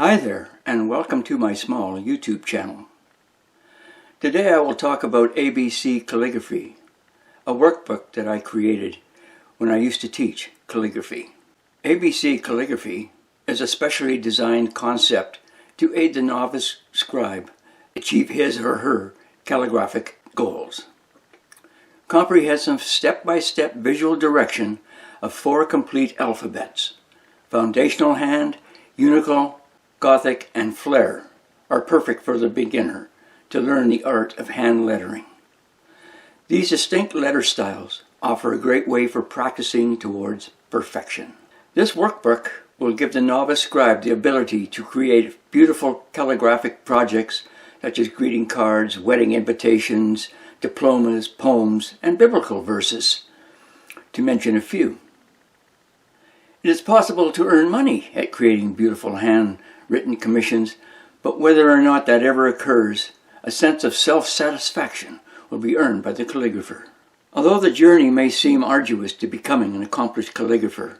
Hi there, and welcome to my small YouTube channel. Today I will talk about ABC Calligraphy, a workbook that I created when I used to teach calligraphy. ABC Calligraphy is a specially designed concept to aid the novice scribe achieve his or her calligraphic goals. Comprehensive step-by-step visual direction of 4 complete alphabets: foundational hand, unical, Gothic, and Flare are perfect for the beginner to learn the art of hand lettering. These distinct letter styles offer a great way for practicing towards perfection. This workbook will give the novice scribe the ability to create beautiful calligraphic projects such as greeting cards, wedding invitations, diplomas, poems, and biblical verses, to mention a few. It is possible to earn money at creating beautiful handwritten commissions, but whether or not that ever occurs, a sense of self-satisfaction will be earned by the calligrapher. Although the journey may seem arduous to becoming an accomplished calligrapher,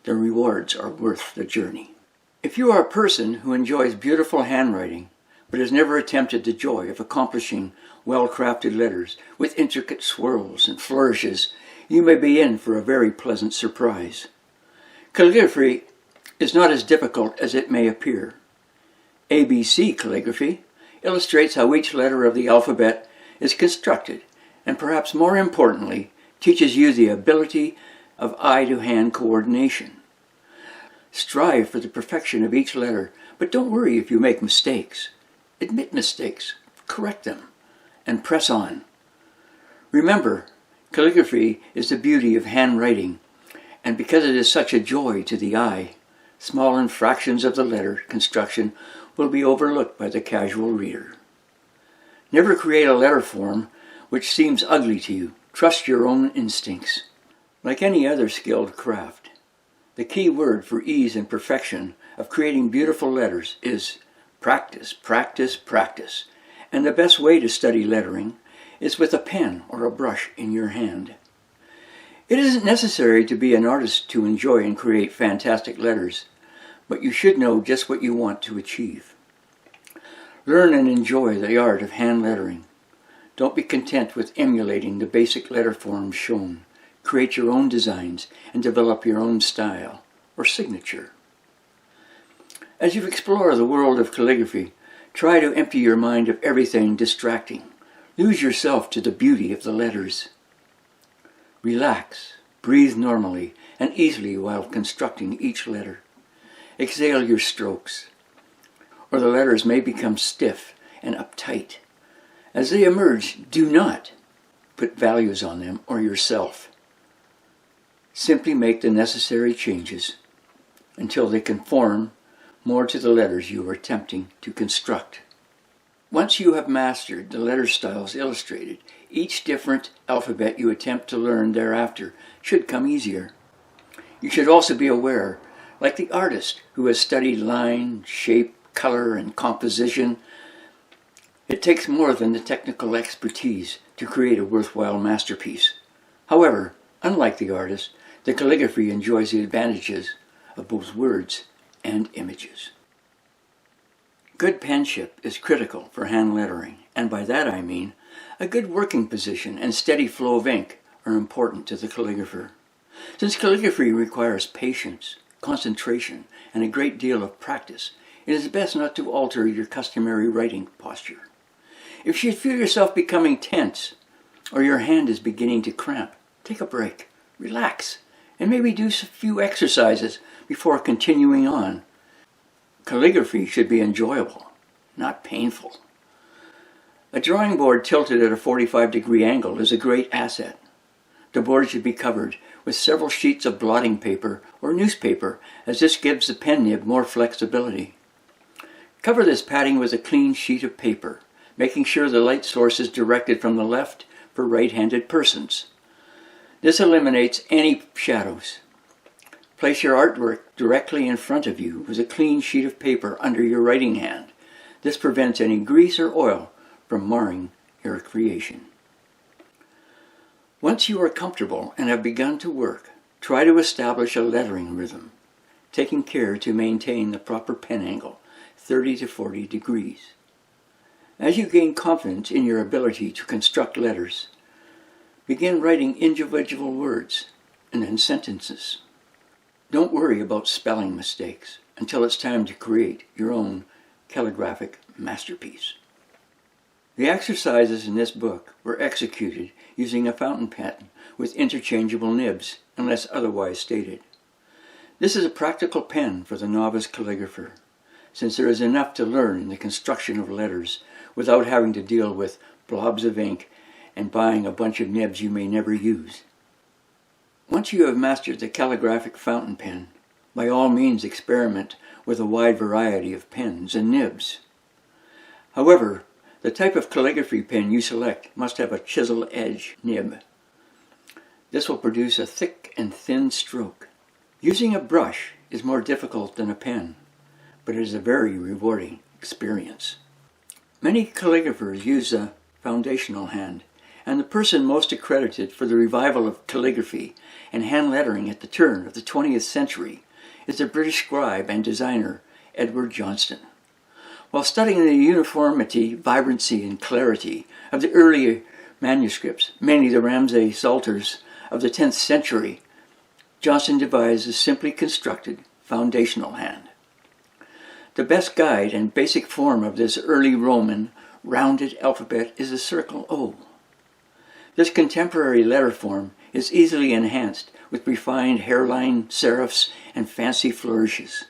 the rewards are worth the journey. If you are a person who enjoys beautiful handwriting, but has never attempted the joy of accomplishing well-crafted letters with intricate swirls and flourishes, you may be in for a very pleasant surprise. Calligraphy is not as difficult as it may appear. ABC calligraphy illustrates how each letter of the alphabet is constructed, and perhaps more importantly, teaches you the ability of eye-to-hand coordination. Strive for the perfection of each letter, but don't worry if you make mistakes. Admit mistakes, correct them, and press on. Remember, calligraphy is the beauty of handwriting, and because it is such a joy to the eye, small infractions of the letter construction will be overlooked by the casual reader. Never create a letter form which seems ugly to you. Trust your own instincts. Like any other skilled craft, the key word for ease and perfection of creating beautiful letters is practice, practice, practice. And the best way to study lettering is with a pen or a brush in your hand. It isn't necessary to be an artist to enjoy and create fantastic letters, but you should know just what you want to achieve. Learn and enjoy the art of hand lettering. Don't be content with emulating the basic letter forms shown. Create your own designs and develop your own style or signature. As you explore the world of calligraphy, try to empty your mind of everything distracting. Lose yourself to the beauty of the letters. Relax, breathe normally and easily while constructing each letter. Exhale your strokes, or the letters may become stiff and uptight. As they emerge, do not put values on them or yourself. Simply make the necessary changes until they conform more to the letters you are attempting to construct. Once you have mastered the letter styles illustrated, each different alphabet you attempt to learn thereafter should come easier. You should also be aware, like the artist who has studied line, shape, color, and composition, it takes more than the technical expertise to create a worthwhile masterpiece. However, unlike the artist, the calligraphy enjoys the advantages of both words and images. Good penmanship is critical for hand lettering, and by that I mean a good working position and steady flow of ink are important to the calligrapher. Since calligraphy requires patience, concentration, and a great deal of practice, it is best not to alter your customary writing posture. If you feel yourself becoming tense or your hand is beginning to cramp, take a break, relax, and maybe do a few exercises before continuing on. Calligraphy should be enjoyable, not painful. A drawing board tilted at a 45-degree angle is a great asset. The board should be covered with several sheets of blotting paper or newspaper, as this gives the pen nib more flexibility. Cover this padding with a clean sheet of paper, making sure the light source is directed from the left for right-handed persons. This eliminates any shadows. Place your artwork directly in front of you with a clean sheet of paper under your writing hand. This prevents any grease or oil from marring your creation. Once you are comfortable and have begun to work, try to establish a lettering rhythm, taking care to maintain the proper pen angle, 30 to 40 degrees. As you gain confidence in your ability to construct letters, begin writing individual words and then sentences. Don't worry about spelling mistakes until it's time to create your own calligraphic masterpiece. The exercises in this book were executed using a fountain pen with interchangeable nibs, unless otherwise stated. This is a practical pen for the novice calligrapher, since there is enough to learn in the construction of letters without having to deal with blobs of ink and buying a bunch of nibs you may never use. Once you have mastered the calligraphic fountain pen, by all means experiment with a wide variety of pens and nibs. However, the type of calligraphy pen you select must have a chisel edge nib. This will produce a thick and thin stroke. Using a brush is more difficult than a pen, but it is a very rewarding experience. Many calligraphers use a foundational hand, and the person most accredited for the revival of calligraphy and hand lettering at the turn of the 20th century is the British scribe and designer Edward Johnston. While studying the uniformity, vibrancy, and clarity of the earlier manuscripts, mainly the Ramsay Psalters of the 10th century, Johnston devised a simply constructed foundational hand. The best guide and basic form of this early Roman rounded alphabet is the circle O. This contemporary letter form is easily enhanced with refined hairline serifs and fancy flourishes.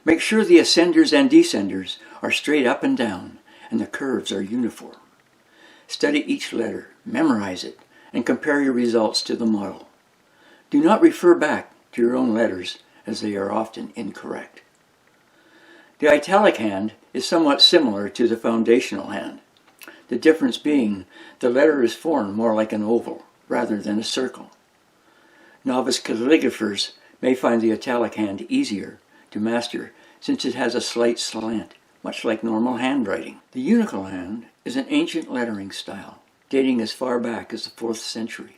Make sure the ascenders and descenders are straight up and down and the curves are uniform. Study each letter, memorize it, and compare your results to the model. Do not refer back to your own letters, as they are often incorrect. The italic hand is somewhat similar to the foundational hand, the difference being the letter is formed more like an oval rather than a circle. Novice calligraphers may find the italic hand easier to master since it has a slight slant, much like normal handwriting. The unical hand is an ancient lettering style, dating as far back as the 4th century.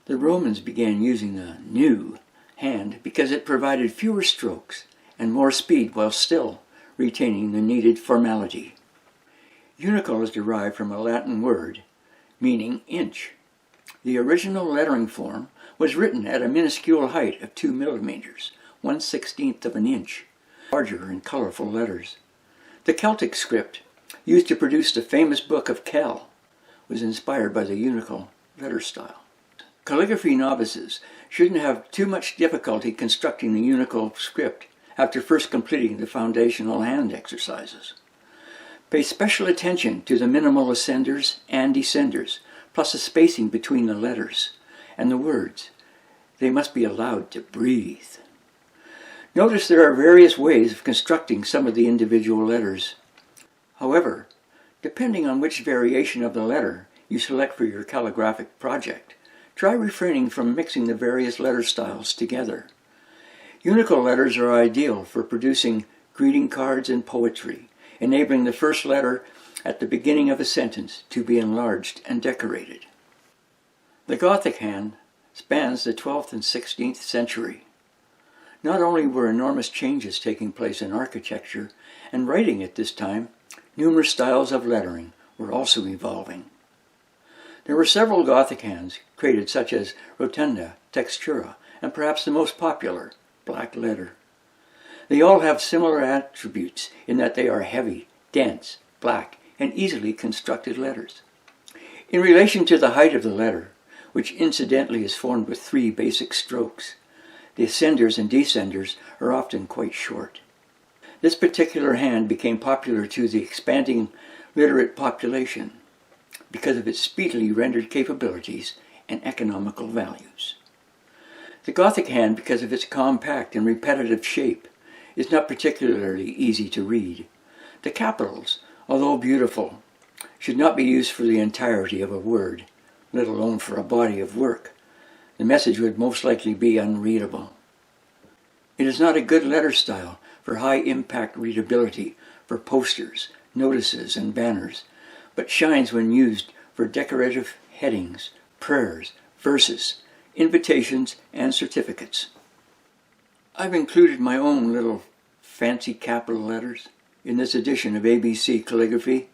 The Romans began using the new hand because it provided fewer strokes and more speed while still retaining the needed formality. Unical is derived from a Latin word meaning inch. The original lettering form was written at a minuscule height of 2 millimeters, 1/16 of an inch, larger and colorful letters. The Celtic script, used to produce the famous book of Cal, was inspired by the unical letter style. Calligraphy novices shouldn't have too much difficulty constructing the unical script after first completing the foundational hand exercises. Pay special attention to the minimal ascenders and descenders, plus the spacing between the letters and the words. They must be allowed to breathe. Notice there are various ways of constructing some of the individual letters. However, depending on which variation of the letter you select for your calligraphic project, try refraining from mixing the various letter styles together. Unical letters are ideal for producing greeting cards and poetry, enabling the first letter at the beginning of a sentence to be enlarged and decorated. The Gothic hand spans the 12th and 16th century. Not only were enormous changes taking place in architecture and writing at this time, numerous styles of lettering were also evolving. There were several Gothic hands created, such as rotunda, textura, and perhaps the most popular, black letter. They all have similar attributes in that they are heavy, dense, black, and easily constructed letters. In relation to the height of the letter, which incidentally is formed with 3 basic strokes, the ascenders and descenders are often quite short. This particular hand became popular to the expanding literate population because of its speedily rendered capabilities and economical values. The Gothic hand, because of its compact and repetitive shape, is not particularly easy to read. The capitals, although beautiful, should not be used for the entirety of a word, let alone for a body of work. The message would most likely be unreadable. It is not a good letter style for high-impact readability for posters, notices, and banners, but shines when used for decorative headings, prayers, verses, invitations, and certificates. I've included my own little fancy capital letters in this edition of ABC Calligraphy,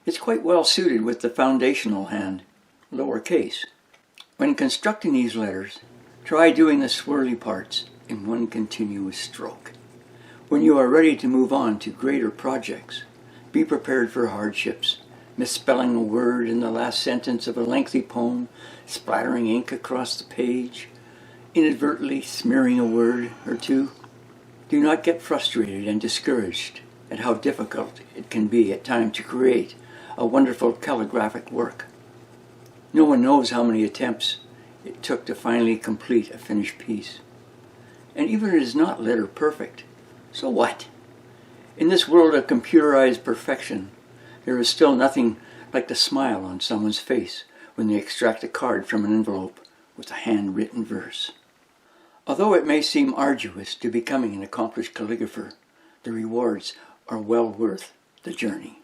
it's quite well suited with the foundational hand, lowercase. When constructing these letters, try doing the swirly parts in one continuous stroke. When you are ready to move on to greater projects, be prepared for hardships, misspelling a word in the last sentence of a lengthy poem, splattering ink across the page, inadvertently smearing a word or two. Do not get frustrated and discouraged at how difficult it can be at times to create a wonderful calligraphic work. No one knows how many attempts it took to finally complete a finished piece. And even if it is not letter perfect, so what? In this world of computerized perfection, there is still nothing like the smile on someone's face when they extract a card from an envelope with a handwritten verse. Although it may seem arduous to becoming an accomplished calligrapher, the rewards are well worth the journey.